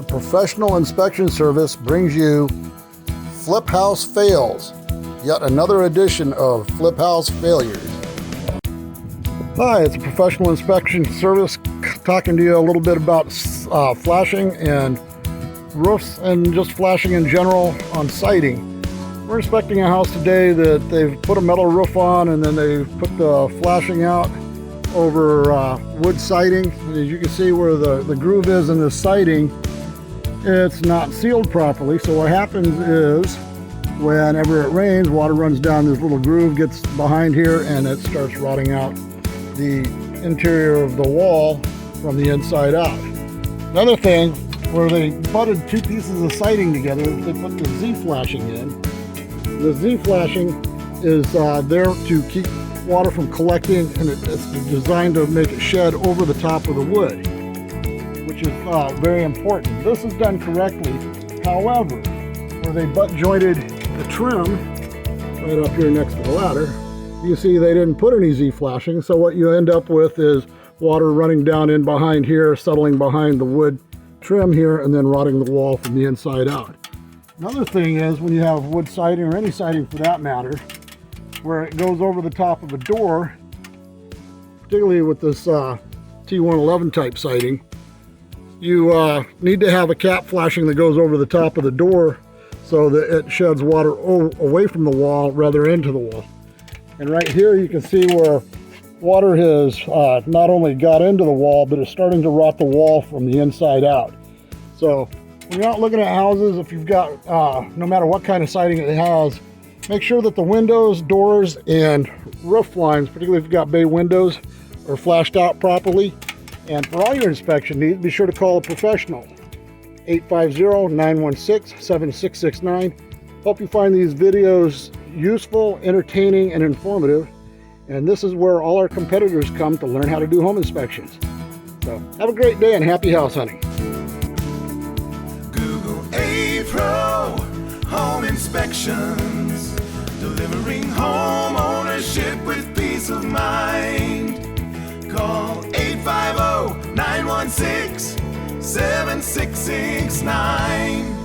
Professional Inspection Service brings you Flip House Fails, yet another edition of Flip House Failures. Hi, it's a Professional Inspection Service talking to you a little bit about flashing and roofs and just flashing in general on siding. We're inspecting a house today that they've put a metal roof on and then they've put the flashing out over wood siding. As you can see where the groove is in the siding, it's not sealed properly. So what happens is whenever it rains, water runs down this little groove, gets behind here, and it starts rotting out the interior of the wall from the inside out. Another thing, where they butted two pieces of siding together, they put the Z flashing in. The Z flashing is there to keep water from collecting, and it's designed to make it shed over the top of the wood, which is very important. This is done correctly. However, where they butt jointed the trim right up here next to the ladder, you see they didn't put any Z flashing, so what you end up with is water running down in behind here, settling behind the wood trim here, and then rotting the wall from the inside out. Another thing is when you have wood siding, or any siding for that matter, where it goes over the top of a door, particularly with this T111 type siding, you need to have a cap flashing that goes over the top of the door so that it sheds water away from the wall rather into the wall. And right here you can see where water has not only got into the wall, but it's starting to rot the wall from the inside out. So when you're out looking at houses, if you've got, no matter what kind of siding it has, make sure that the windows, doors, and roof lines, particularly if you've got bay windows, are flashed out properly. And for all your inspection needs, be sure to call a professional. 850-916-7669. Hope you find these videos useful, entertaining, and informative. And this is where all our competitors come to learn how to do home inspections. So have a great day and happy house hunting. Google A-Pro Home Inspections, delivering home ownership with peace of mind. Call 850-916-7669.